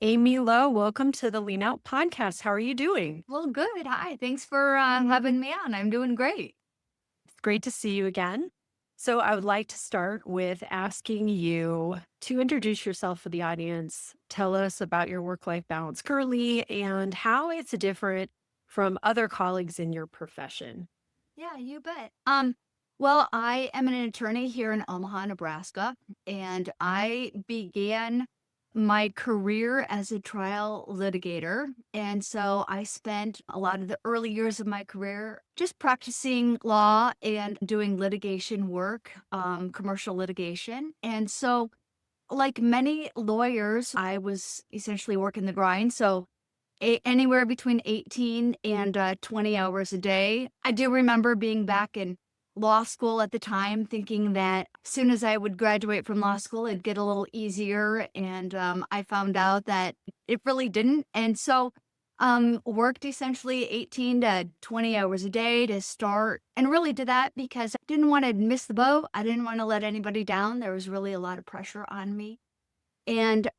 Aimee Lowe, welcome to the Lean Out podcast. How are you doing? Well, good. Hi. Thanks for having me on. I'm doing great. It's great to see you again. So, I would like to start with asking you to introduce yourself for the audience. Tell us about your work life balance currently and how it's different from other colleagues in your profession. Yeah, you bet. Well, I am an attorney here in Omaha, Nebraska, and I began my career as a trial litigator. And so I spent a lot of the early years of my career just practicing law and doing litigation work, commercial litigation. And so, like many lawyers, I was essentially working the grind. So anywhere between 18 and 20 hours a day. I do remember being back in law school at the time, thinking that as soon as I would graduate from law school, it'd get a little easier. And I found out that it really didn't. And so worked essentially 18 to 20 hours a day to start, and really did that because I didn't want to miss the boat. I didn't want to let anybody down. There was really a lot of pressure on me. And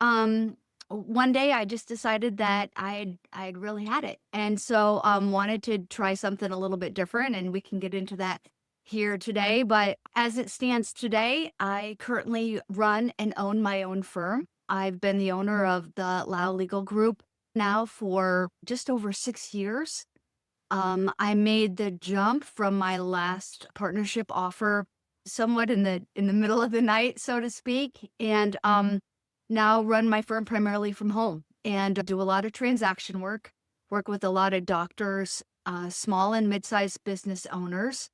one day I just decided that I'd really had it. And so wanted to try something a little bit different, and we can get into that here today. But as it stands today, I currently run and own my own firm. I've been the owner of the Lowe Legal Group now for just over 6 years. I made the jump from my last partnership offer somewhat in the middle of the night, so to speak, and now run my firm primarily from home and do a lot of transaction work, work with a lot of doctors, small and mid-sized business owners,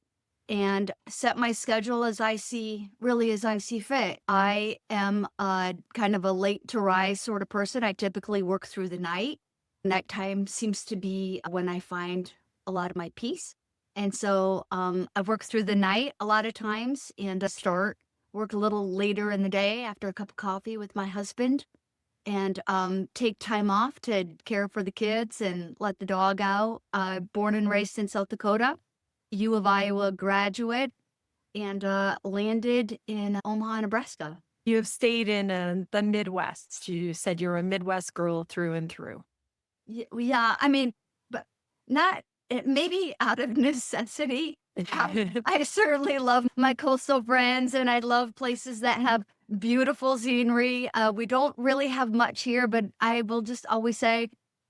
and set my schedule as I see fit. I am kind of a late to rise sort of person. I typically work through the night. Nighttime seems to be when I find a lot of my peace. And so I work through the night a lot of times and start work a little later in the day after a cup of coffee with my husband, and take time off to care for the kids and let the dog out. Born and raised in South Dakota, U of Iowa graduate, and landed in Omaha, Nebraska. You have stayed in the Midwest. You said you're a Midwest girl through and through. Yeah, I mean, but not maybe out of necessity. I certainly love my coastal friends, and I love places that have beautiful scenery. We don't really have much here, but I will just always say,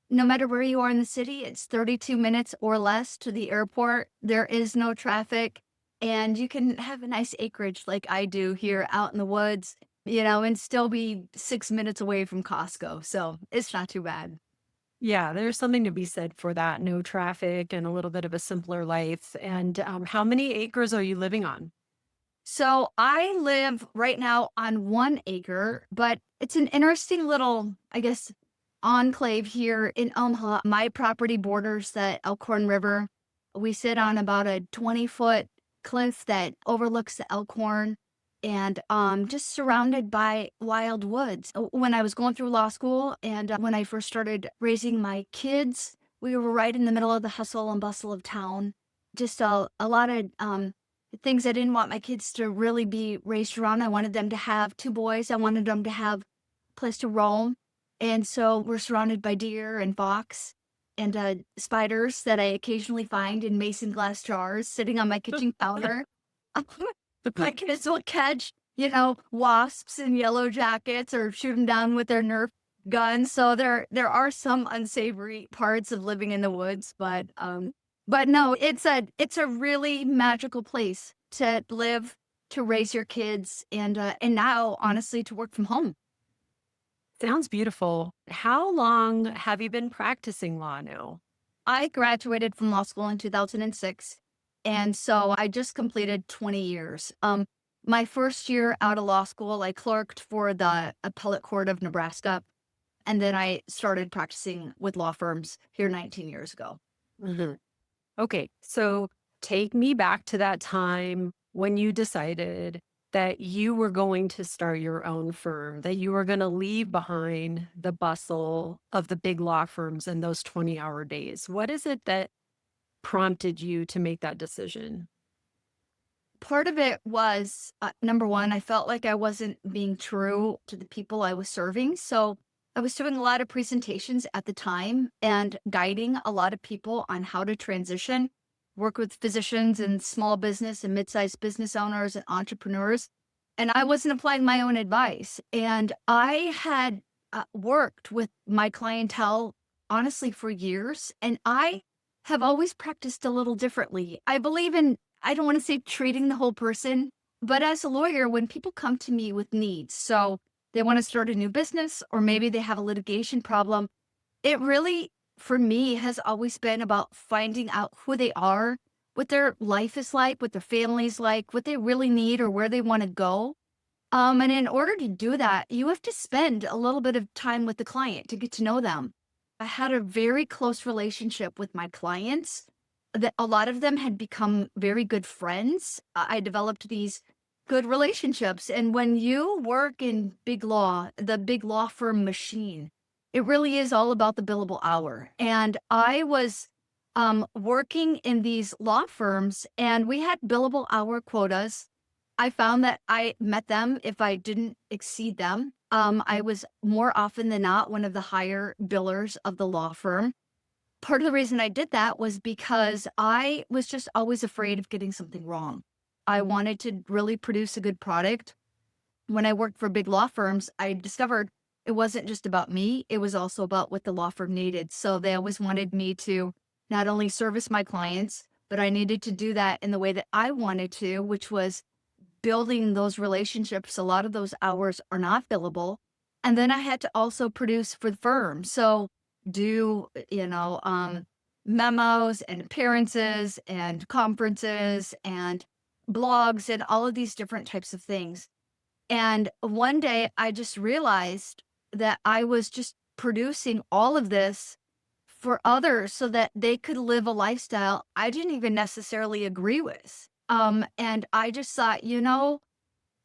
no matter where you are in the city, it's 32 minutes or less to the airport. There is no traffic, and you can have a nice acreage like I do here out in the woods, and still be 6 minutes away from Costco. So it's not too bad. Yeah, there's something to be said for that. No traffic and a little bit of a simpler life. And how many acres are you living on? So I live right now on 1 acre, but it's an interesting little, I guess, enclave here in Omaha. My property borders the Elkhorn River. We sit on about a 20-foot cliff that overlooks the Elkhorn, and just surrounded by wild woods. When I was going through law school and when I first started raising my kids, we were right in the middle of the hustle and bustle of town. Just a lot of things I didn't want my kids to really be raised around. I wanted them to have two boys. I wanted them to have a place to roam. And so we're surrounded by deer and fox and spiders that I occasionally find in mason glass jars sitting on my kitchen counter. My kids will catch, wasps in yellow jackets or shoot them down with their Nerf guns. So there are some unsavory parts of living in the woods, but no, it's a really magical place to live, to raise your kids, and now honestly to work from home. Sounds beautiful. How long have you been practicing law now? I graduated from law school in 2006, and so I just completed 20 years. My first year out of law school, I clerked for the Appellate Court of Nebraska, and then I started practicing with law firms here 19 years ago. Mhm. Okay, so take me back to that time when you decided that you were going to start your own firm, that you were going to leave behind the bustle of the big law firms and those 20-hour days. What is it that prompted you to make that decision? Part of it was, number one, I felt like I wasn't being true to the people I was serving. So I was doing a lot of presentations at the time and guiding a lot of people on how to transition, work with physicians and small business and mid-sized business owners and entrepreneurs. And I wasn't applying my own advice. And I had worked with my clientele, honestly, for years. And I have always practiced a little differently. I believe in, I don't want to say treating the whole person, but as a lawyer, when people come to me with needs, so they want to start a new business, or maybe they have a litigation problem. It really, for me, has always been about finding out who they are, what their life is like, what their family's like, what they really need, or where they want to go. And in order to do that, you have to spend a little bit of time with the client to get to know them. I had a very close relationship with my clients that a lot of them had become very good friends. I developed these good relationships. And when you work in big law, the big law firm machine, it really is all about the billable hour. And I was working in these law firms and we had billable hour quotas. I found that I met them if I didn't exceed them. I was more often than not one of the higher billers of the law firm. Part of the reason I did that was because I was just always afraid of getting something wrong. I wanted to really produce a good product. When I worked for big law firms, I discovered it wasn't just about me, it was also about what the law firm needed. So they always wanted me to not only service my clients, but I needed to do that in the way that I wanted to, which was building those relationships. A lot of those hours are not billable. And then I had to also produce for the firm. So do, memos and appearances and conferences and blogs and all of these different types of things. And one day I just realized that I was just producing all of this for others so that they could live a lifestyle I didn't even necessarily agree with. And I just thought,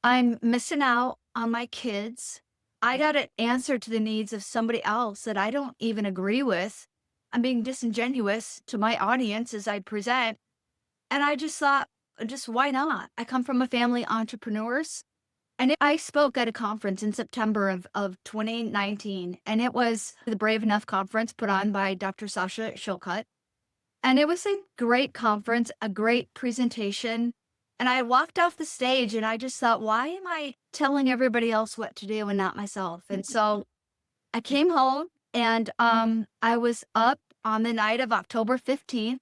I'm missing out on my kids. I got to answer to the needs of somebody else that I don't even agree with. I'm being disingenuous to my audience as I present. And I just thought, just why not? I come from a family of entrepreneurs. And I spoke at a conference in September of 2019, and it was the Brave Enough conference put on by Dr. Sasha Shilcutt. And it was a great conference, a great presentation. And I walked off the stage and I just thought, why am I telling everybody else what to do and not myself? And so I came home and I was up on the night of October 15th.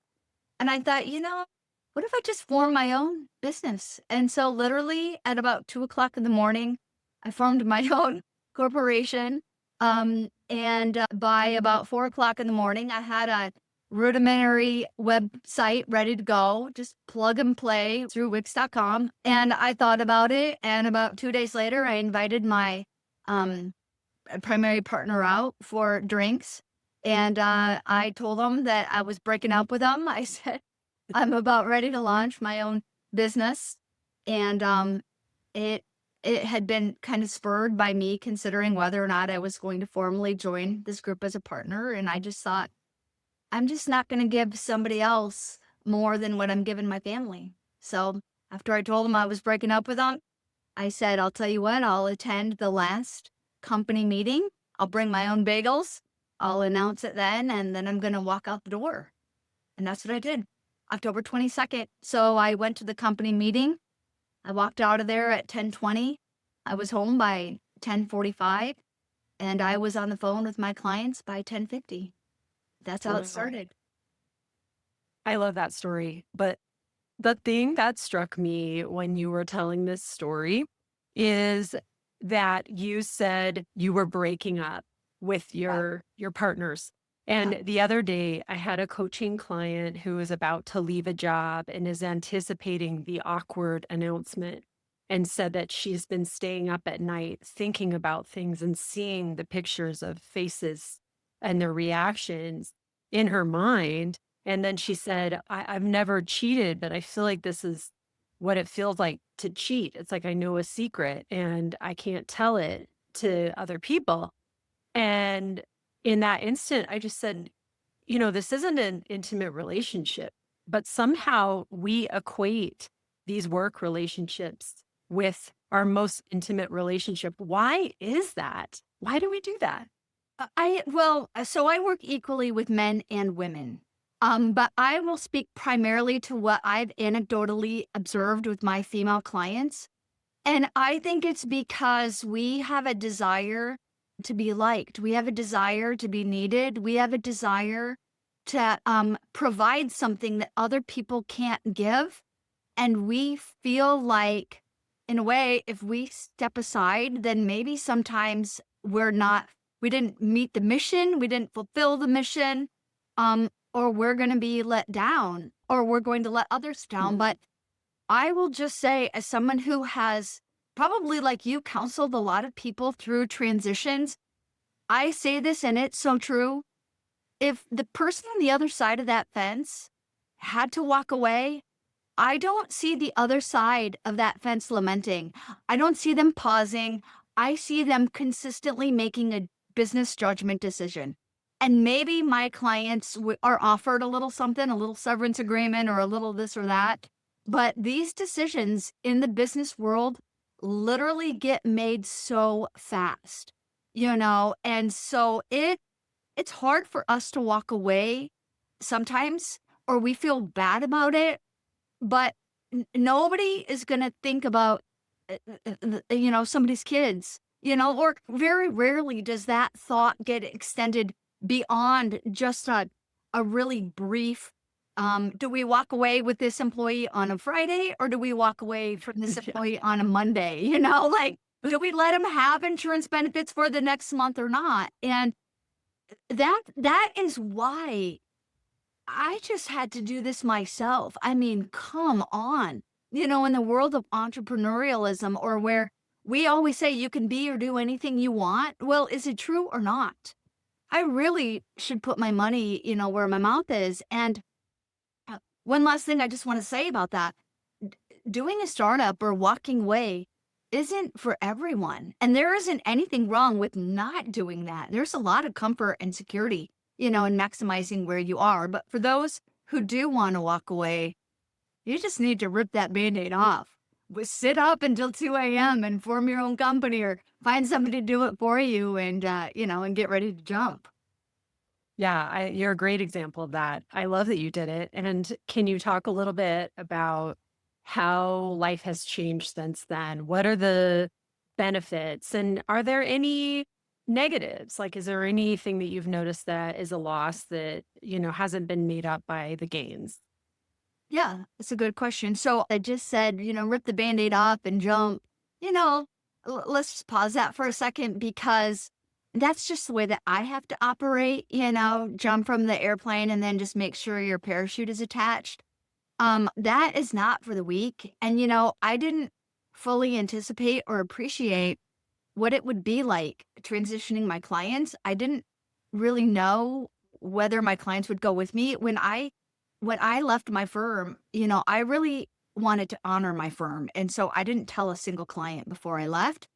And I thought, what if I just form my own business? And so literally at about 2 o'clock in the morning, I formed my own corporation. And by about 4 o'clock in the morning, I had a rudimentary website ready to go, just plug and play through Wix.com. And I thought about it. And about 2 days later, I invited my um, primary partner out for drinks. And I told him that I was breaking up with him. I said, I'm about ready to launch my own business. And it it had been kind of spurred by me considering whether or not I was going to formally join this group as a partner. And I just thought, I'm just not going to give somebody else more than what I'm giving my family. So after I told him I was breaking up with him, I said, I'll tell you what, I'll attend the last company meeting. I'll bring my own bagels. I'll announce it then, and then I'm going to walk out the door. And that's what I did. October 22nd. So I went to the company meeting. I walked out of there at 10:20. I was home by 10:45, and I was on the phone with my clients by 10:50. That's how it Wow. started. I love that story. But the thing that struck me when you were telling this story is that you said you were breaking up with Yeah. your partners. Yeah. And the other day, I had a coaching client who is about to leave a job and is anticipating the awkward announcement and said that she's been staying up at night thinking about things and seeing the pictures of faces and their reactions in her mind. And then she said, I've never cheated, but I feel like this is what it feels like to cheat. It's like I know a secret and I can't tell it to other people. And in that instant, I just said, this isn't an intimate relationship, but somehow we equate these work relationships with our most intimate relationship. Why is that? Why do we do that? So I work equally with men and women. But I will speak primarily to what I've anecdotally observed with my female clients. And I think it's because we have a desire to be liked. We have a desire to be needed. We have a desire to provide something that other people can't give. And we feel like, in a way, if we step aside, then maybe sometimes we didn't meet the mission, we didn't fulfill the mission, or we're going to be let down, or we're going to let others down. But I will just say, as someone who has probably like you counseled a lot of people through transitions, I say this and it's so true. If the person on the other side of that fence had to walk away, I don't see the other side of that fence lamenting. I don't see them pausing. I see them consistently making a business judgment decision. And maybe my clients are offered a little something, a little severance agreement or a little this or that. But these decisions in the business world literally get made so fast, and so it's hard for us to walk away sometimes, or we feel bad about it, but nobody is gonna think about, somebody's kids, or very rarely does that thought get extended beyond just a really brief, do we walk away with this employee on a Friday or do we walk away from this Yeah. employee on a Monday? Like, do we let them have insurance benefits for the next month or not? And that is why I just had to do this myself. I mean, come on. In the world of entrepreneurialism, or where we always say you can be or do anything you want, well, is it true or not? I really should put my money, where my mouth is. And one last thing I just want to say about that, d- doing a startup or walking away isn't for everyone. And there isn't anything wrong with not doing that. There's a lot of comfort and security, in maximizing where you are. But for those who do want to walk away, you just need to rip that band-aid off. Sit up until 2 a.m. and form your own company, or find somebody to do it for you, and, and get ready to jump. Yeah, you're a great example of that. I love that you did it. And can you talk a little bit about how life has changed since then? What are the benefits? And are there any negatives? Like, is there anything that you've noticed that is a loss that, hasn't been made up by the gains? Yeah, that's a good question. So I just said, rip the band-aid off and jump. You know, let's just pause that for a second, because that's just the way that I have to operate, jump from the airplane and then just make sure your parachute is attached. That is not for the weak. And, I didn't fully anticipate or appreciate what it would be like transitioning my clients. I didn't really know whether my clients would go with me. When I left my firm, I really wanted to honor my firm. And so I didn't tell a single client before I left.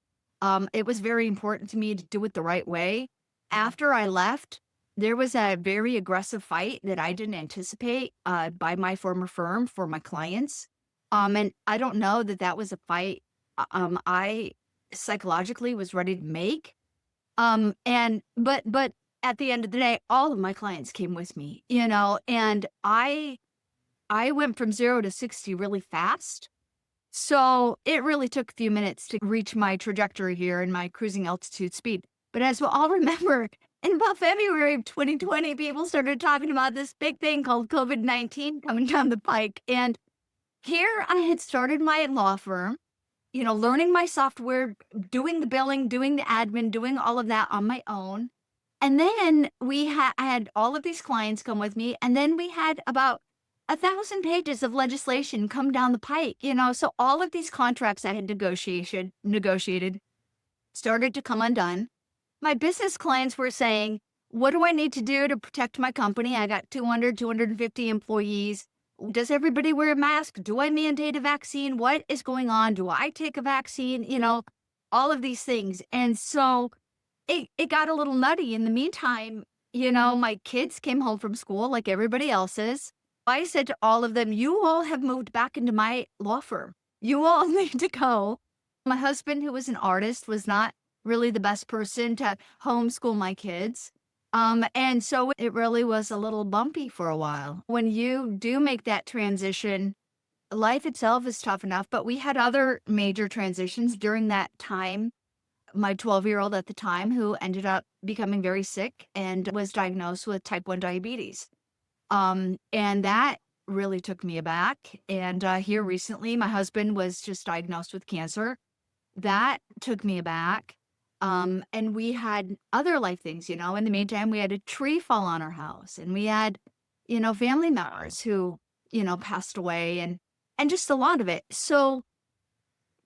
It was very important to me to do it the right way. After I left, there was a very aggressive fight that I didn't anticipate by my former firm for my clients. And I don't know that that was a fight I psychologically was ready to make. But at the end of the day, all of my clients came with me, and I went from 0 to 60 really fast. So it really took a few minutes to reach my trajectory here and my cruising altitude speed. But as we'll all remember, in about February of 2020, people started talking about this big thing called COVID-19 coming down the pike. And here I had started my law firm, learning my software, doing the billing, doing the admin, doing all of that on my own. And then I had all of these clients come with me, and then we had about 1,000 pages of legislation come down the pike, so all of these contracts I had negotiated started to come undone. My business clients were saying, what do I need to do to protect my company? I got 250 employees. Does everybody wear a mask? Do I mandate a vaccine? What is going on? Do I take a vaccine? All of these things. And so it got a little nutty. In the meantime, my kids came home from school like everybody else's. I said to all of them, you all have moved back into my law firm. You all need to go. My husband, who was an artist, was not really the best person to homeschool my kids. And so it really was a little bumpy for a while. When you do make that transition, life itself is tough enough, but we had other major transitions during that time. My 12-year-old at the time, who ended up becoming very sick and was diagnosed with type 1 diabetes. And that really took me aback. And here recently, my husband was just diagnosed with cancer. That took me aback. And we had other life things, in the meantime, we had a tree fall on our house, and we had, family members who, passed away, and just a lot of it. So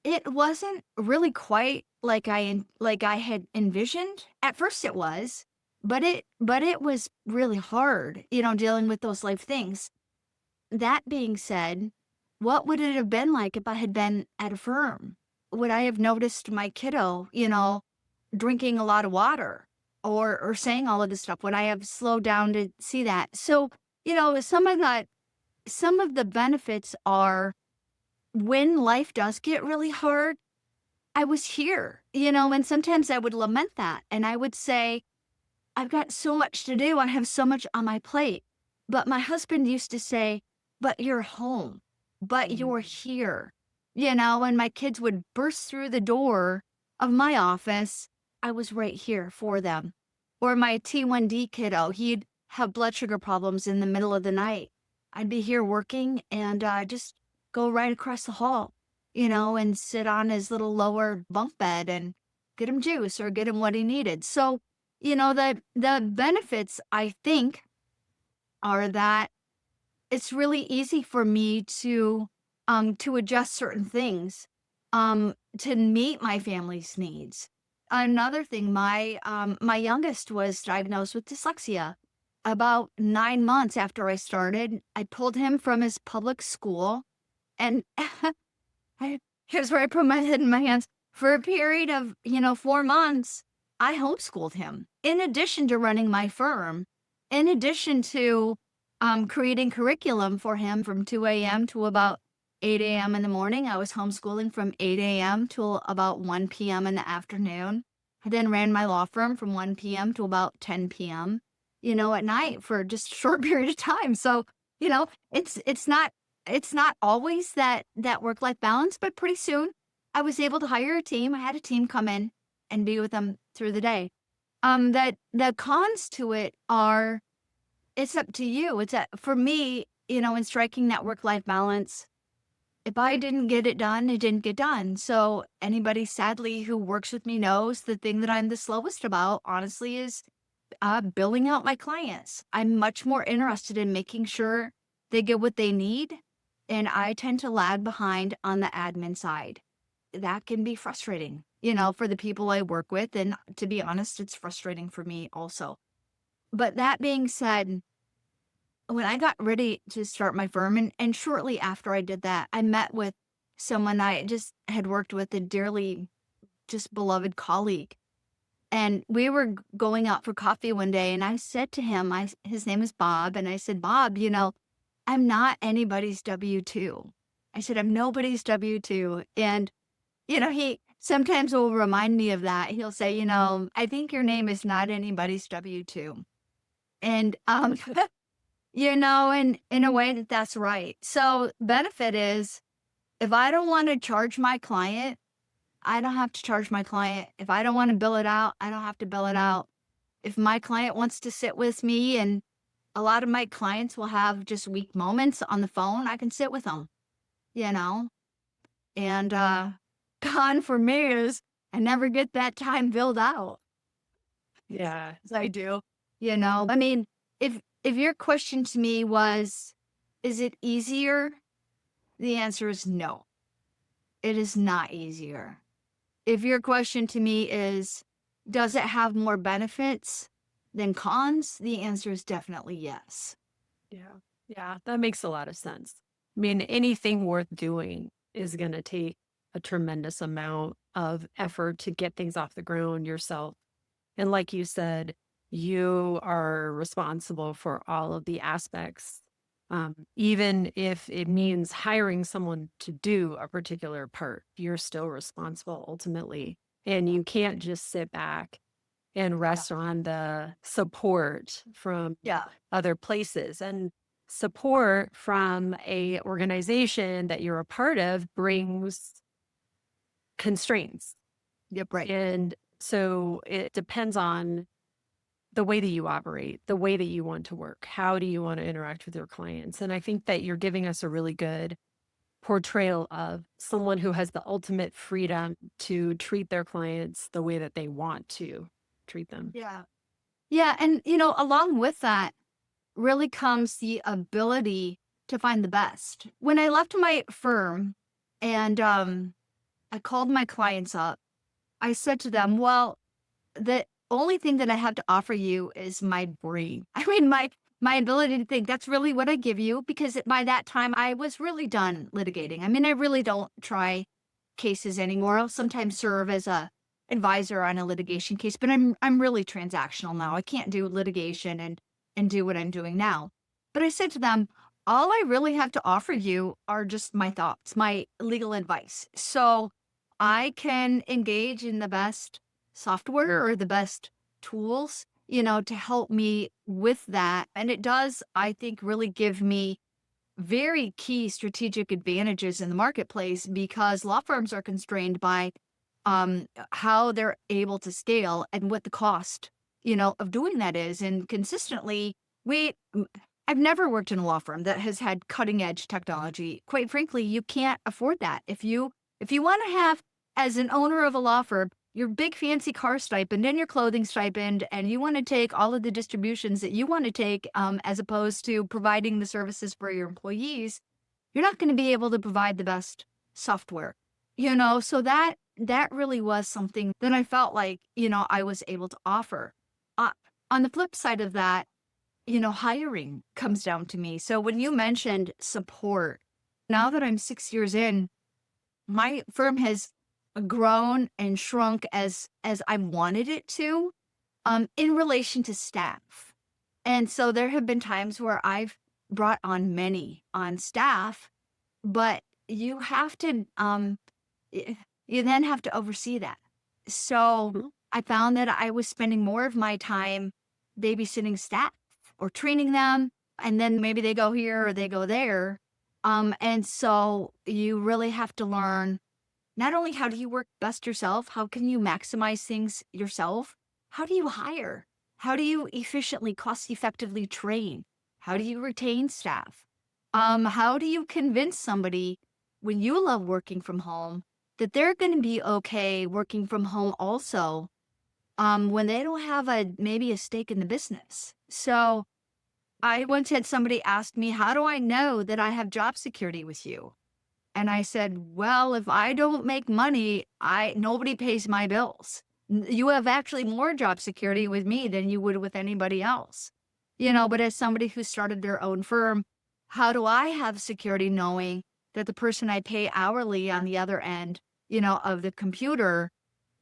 it wasn't really quite like I had envisioned. At first it was, but it was really hard, dealing with those life things. That being said, what would it have been like if I had been at a firm? Would I have noticed my kiddo, drinking a lot of water or saying all of this stuff? Would I have slowed down to see that? So, some of the benefits are when life does get really hard, I was here, and sometimes I would lament that. And I would say, I've got so much to do. I have so much on my plate. But my husband used to say, but you're home, but Mhm. you're here, and my kids would burst through the door of my office. I was right here for them. Or my T1D kiddo, he'd have blood sugar problems in the middle of the night. I'd be here working and just go right across the hall, and sit on his little lower bunk bed and get him juice or get him what he needed. So, the benefits, I think, are that it's really easy for me to adjust certain things, to meet my family's needs. Another thing, my youngest was diagnosed with dyslexia. About 9 months after I started, I pulled him from his public school, and I here's where I put my head in my hands. For a period of, 4 months, I homeschooled him. In addition to running my firm, in addition to, creating curriculum for him from 2 a.m. to about 8 a.m. in the morning, I was homeschooling from 8 a.m. till about 1 p.m. in the afternoon. I then ran my law firm from 1 p.m. to about 10 p.m., at night for just a short period of time. So, it's not always that work-life balance, but pretty soon I was able to hire a team. I had a team come in and be with them through the day. That the cons to it are it's up to you. For me, in striking that work-life balance, if I didn't get it done, it didn't get done. So anybody sadly who works with me knows the thing that I'm the slowest about, honestly, is billing out my clients. I'm much more interested in making sure they get what they need, and I tend to lag behind on the admin side. That can be frustrating, for the people I work with. And to be honest, it's frustrating for me also. But that being said, when I got ready to start my firm, and shortly after I did that, I met with someone I just had worked with, a dearly just beloved colleague. And we were going out for coffee one day, and I said to him, his name is Bob, and I said, Bob, I'm not anybody's W-2. I said, I'm nobody's W-2. And, he sometimes will remind me of that. He'll say, I think your name is not anybody's W-2. And, and in a way that's right. So benefit is, if I don't want to charge my client, I don't have to charge my client. If I don't want to bill it out, I don't have to bill it out. If my client wants to sit with me, and a lot of my clients will have just weak moments on the phone, I can sit with them, you know? And con for me is I never get that time billed out Yeah. as I do. I mean, if your question to me was, is it easier? The answer is no. It is not easier. If your question to me is, does it have more benefits than cons? The answer is definitely yes. Yeah. Yeah. That makes a lot of sense. I mean, anything worth doing is going to take a tremendous amount of effort to get things off the ground yourself. And like you said, you are responsible for all of the aspects. Even if it means hiring someone to do a particular part, you're still responsible ultimately. And you can't just sit back and Yeah. rest on the support from Yeah. other places. And support from a organization that you're a part of brings constraints. Yep. Right. And so it depends on the way that you operate, the way that you want to work. How do you want to interact with your clients? And I think that you're giving us a really good portrayal of someone who has the ultimate freedom to treat their clients the way that they want to treat them. Yeah. Yeah. And, along with that really comes the ability to find the best. When I left my firm and I called my clients up, I said to them, well, the only thing that I have to offer you is my brain. I mean, my ability to think. That's really what I give you because by that time I was really done litigating. I mean, I really don't try cases anymore. I'll sometimes serve as a advisor on a litigation case, but I'm really transactional now. I can't do litigation and do what I'm doing now. But I said to them, all I really have to offer you are just my thoughts, my legal advice. So I can engage in the best software or the best tools, to help me with that. And it does, I think, really give me very key strategic advantages in the marketplace because law firms are constrained by how they're able to scale and what the cost, of doing that is. And consistently, we I've never worked in a law firm that has had cutting edge technology. Quite frankly, you can't afford that. If you want to have as an owner of a law firm, your big fancy car stipend and your clothing stipend, and you want to take all of the distributions that you want to take, as opposed to providing the services for your employees, you're not going to be able to provide the best software. So that really was something that I felt like, I was able to offer. Uh, on the flip side of that, hiring comes down to me. So when you mentioned support, now that I'm 6 years in, my firm has grown and shrunk as I wanted it to, in relation to staff. And so there have been times where I've brought on many on staff, but you have to you then have to oversee that. So Mhm. I found that I was spending more of my time babysitting staff or training them, and then maybe they go here or they go there. And so you really have to learn not only how do you work best yourself, how can you maximize things yourself? How do you hire? How do you efficiently, cost effectively train? How do you retain staff? How do you convince somebody when you love working from home that they're going to be okay working from home also, when they don't have maybe a stake in the business? So I once had somebody ask me, how do I know that I have job security with you? And I said, well, if I don't make money, nobody pays my bills. You have actually more job security with me than you would with anybody else. But as somebody who started their own firm, how do I have security knowing that the person I pay hourly on the other end, of the computer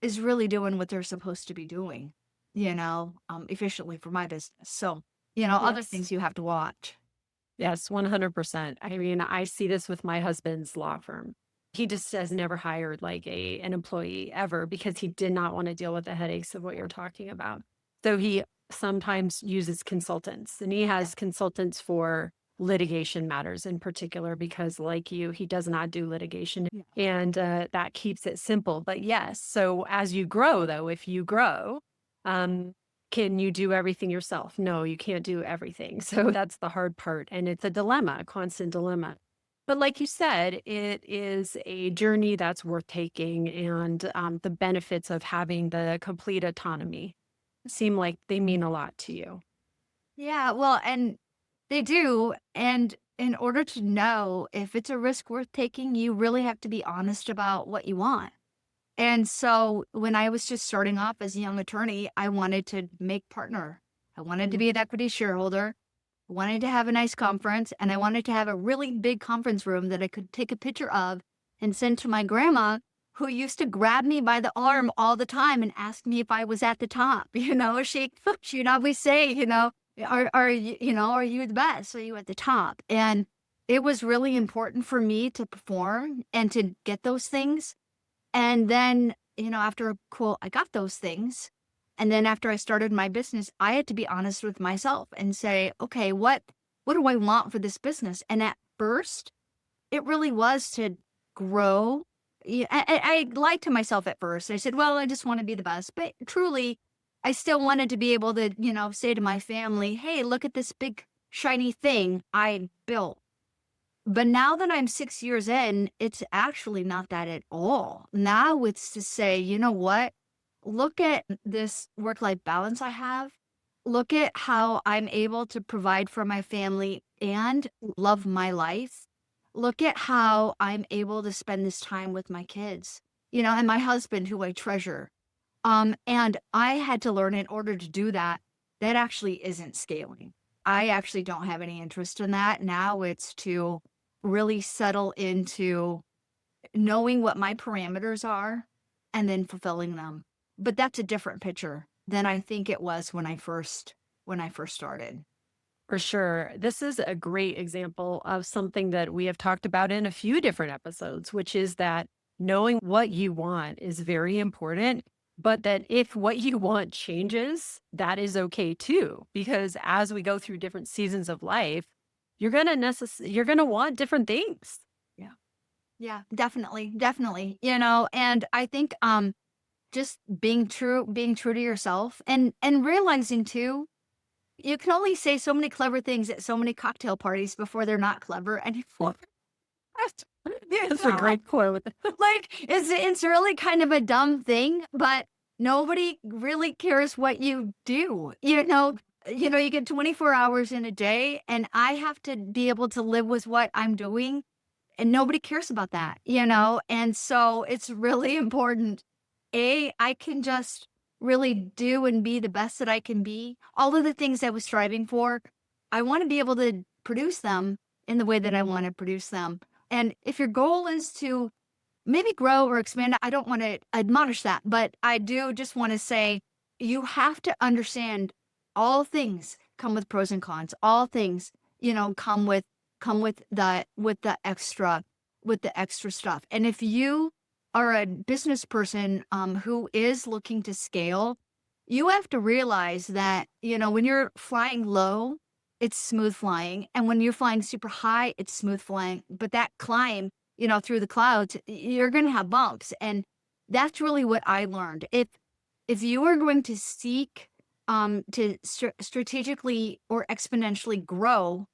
is really doing what they're supposed to be doing, efficiently for my business. So, other Yes. things you have to watch. Yes, 100%. I mean, I see this with my husband's law firm. He just has never hired like an employee ever because he did not want to deal with the headaches of what you're talking about. So he sometimes uses consultants and he Yeah. has consultants for litigation matters in particular because like you, he does not do litigation Yeah. and that keeps it simple. But yes, so as you grow though, if you grow, um, can you do everything yourself? No, you can't do everything. So that's the hard part. And it's a dilemma, a constant dilemma. But like you said, it is a journey that's worth taking. And the benefits of having the complete autonomy seem like they mean a lot to you. Yeah, well, and they do. And in order to know if it's a risk worth taking, you really have to be honest about what you want. And so when I was just starting off as a young attorney, I wanted to make partner. I wanted to Mm. be an equity shareholder. I wanted to have a nice conference, and I wanted to have a really big conference room that I could take a picture of and send to my grandma, who used to grab me by the arm all the time and ask me if I was at the top. She'd always say, are you, are you the best? Are you at the top? And it was really important for me to perform and to get those things. And then after, cool, I got those things. And then after I started my business, I had to be honest with myself and say, okay, what do I want for this business? And at first, it really was to grow. Yeah, I lied to myself at first. I said, well, I just want to be the best. But truly, I still wanted to be able to, say to my family, hey, look at this big, shiny thing I built. But now that I'm 6 years in, it's actually not that at all. Now it's to say, you know what? Look at this work life balance I have. Look at how I'm able to provide for my family and love my life. Look at how I'm able to spend this time with my kids, and my husband, who I treasure. And I had to learn in order to do that, that actually isn't scaling. I actually don't have any interest in that. Now it's to really settle into knowing what my parameters are and then fulfilling them. But that's a different picture than I think it was when I first started. For sure. This is a great example of something that we have talked about in a few different episodes, which is that knowing what you want is very important, but that if what you want changes, that is okay too. Because as we go through different seasons of life, you're gonna want different things. Yeah. Yeah, definitely, definitely. And I think just being true to yourself and realizing too, you can only say so many clever things at so many cocktail parties before they're not clever anymore. That's a great quote. Like, it's really kind of a dumb thing, but nobody really cares what you do. You get 24 hours in a day, and I have to be able to live with what I'm doing, and nobody cares about that. And so it's really important. I can just really do and be the best that I can be. All of the things I was striving for, I want to be able to produce them in the way that I want to produce them. And if your goal is to maybe grow or expand, I don't want to admonish that, but I do just want to say you have to understand all things come with pros and cons. All things, come with the extra stuff. And if you are a business person who is looking to scale, you have to realize that, when you're flying low, it's smooth flying. And when you're flying super high, it's smooth flying. But that climb, through the clouds, you're going to have bumps. And that's really what I learned. If you are going to seek to strategically or exponentially grow,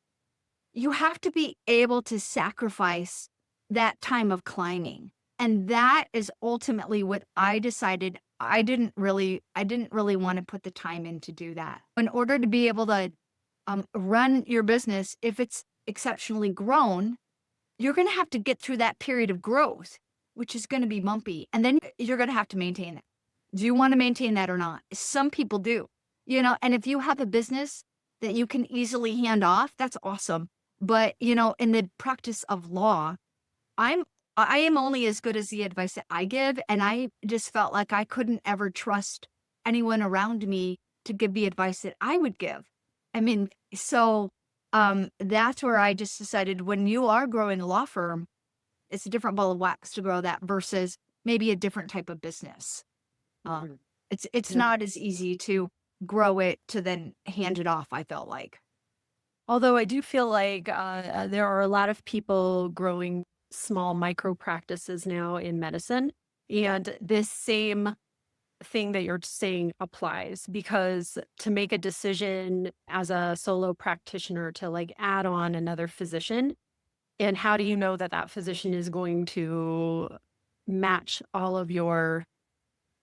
you have to be able to sacrifice that time of climbing. And that is ultimately what I decided. I didn't really want to put the time in to do that. In order to be able to run your business, if it's exceptionally grown, you're going to have to get through that period of growth, which is going to be bumpy. And then you're going to have to maintain it. Do you want to maintain that or not? Some people do, and if you have a business that you can easily hand off, that's awesome. But, in the practice of law, I'm I am only as good as the advice that I give, and I just felt like I couldn't ever trust anyone around me to give the advice that I would give. I mean, so that's where I just decided when you are growing a law firm, it's a different ball of wax to grow that versus maybe a different type of business. Um, Mhm. it's Yeah. not as easy to grow it to then hand it off, I felt like. Although I do feel like there are a lot of people growing small micro practices now in medicine. Yeah. And this same thing that you're saying applies because to make a decision as a solo practitioner to like add on another physician, and how do you know that that physician is going to match all of your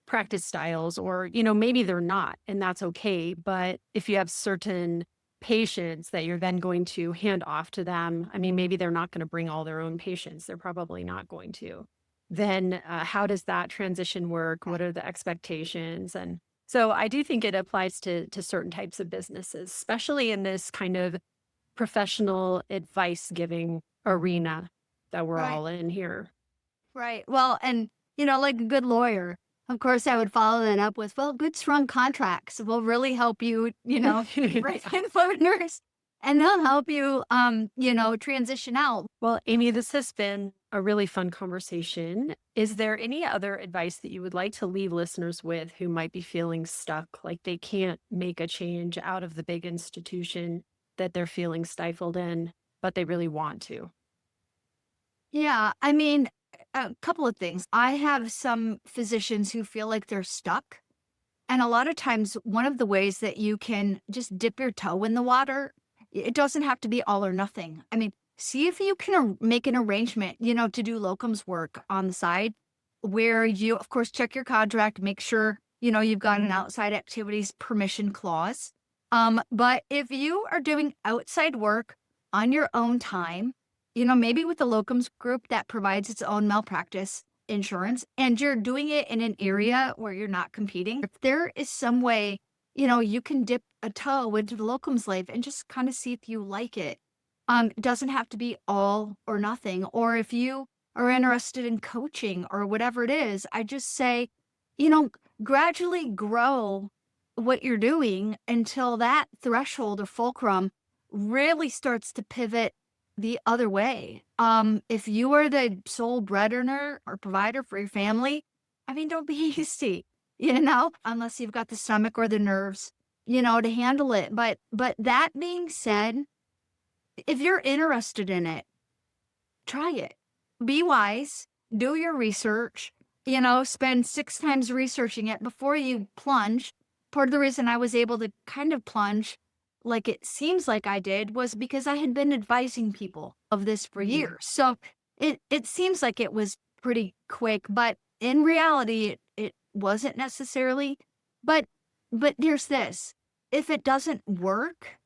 practice styles? Or, maybe they're not, and that's okay. But if you have certain patients that you're then going to hand off to them, I mean, maybe they're not going to bring all their own patients. They're probably not going to. Then how does that transition work? What are the expectations? And so I do think it applies to certain types of businesses, especially in this kind of professional advice giving arena that we're Right. all in here. Right. Well, and like a good lawyer, of course, I would follow that up with, well, good strong contracts will really help you, right influencers, and they'll help you, transition out. Well, Amy, this has been a really fun conversation. Is there any other advice that you would like to leave listeners with who might be feeling stuck, like they can't make a change out of the big institution that they're feeling stifled in, but they really want to? Yeah, I mean, a couple of things. I have some physicians who feel like they're stuck. And a lot of times, one of the ways that you can just dip your toe in the water, it doesn't have to be all or nothing. I mean, see if you can make an arrangement, to do locums work on the side where you, of course, check your contract, make sure, you've got an outside activities permission clause. But if you are doing outside work on your own time, maybe with the locums group that provides its own malpractice insurance and you're doing it in an area where you're not competing, if there is some way, you can dip a toe into the locums life and just kind of see if you like it. It doesn't have to be all or nothing. Or if you are interested in coaching or whatever it is, I just say, you know, gradually grow what you're doing until that threshold or fulcrum really starts to pivot the other way. If you are the sole breadwinner or provider for your family, I mean, don't be hasty, unless you've got the stomach or the nerves, to handle it. But that being said, if you're interested in it, try it. Be wise, do your research, spend 6 times researching it before you plunge. Part of the reason I was able to kind of plunge like it seems like I did was because I had been advising people of this for Mhm. years. So it seems like it was pretty quick, but in reality it wasn't necessarily. But here's this. If it doesn't work,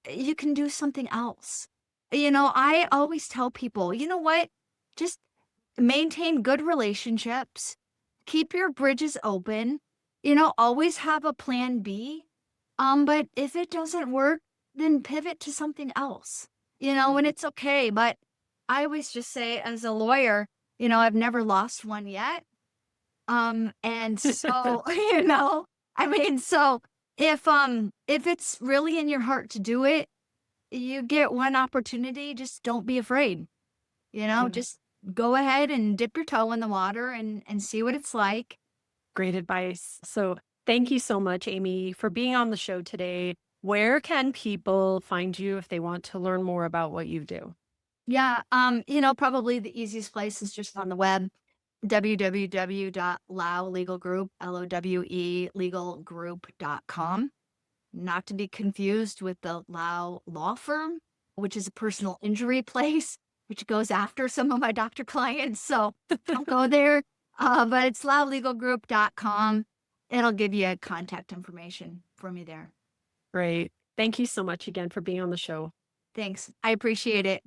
you can do something else. I always tell people, you know what? Just maintain good relationships, keep your bridges open, always have a plan B. But if it doesn't work, then pivot to something else, and it's okay. But I always just say, as a lawyer, I've never lost one yet. And so, I mean, so if it's really in your heart to do it, you get one opportunity, just don't be afraid. Yeah. Just go ahead and dip your toe in the water and see what it's like. Great advice. So, thank you so much, Amy, for being on the show today. Where can people find you if they want to learn more about what you do? Yeah, probably the easiest place is just on the web, www.lowelegalgroup, Lowe legalgroup.com. Not to be confused with the Lowe Law Firm, which is a personal injury place, which goes after some of my doctor clients. So don't go there. But it's lowelegalgroup.com. It'll give you contact information for me there. Great. Thank you so much again for being on the show. Thanks. I appreciate it.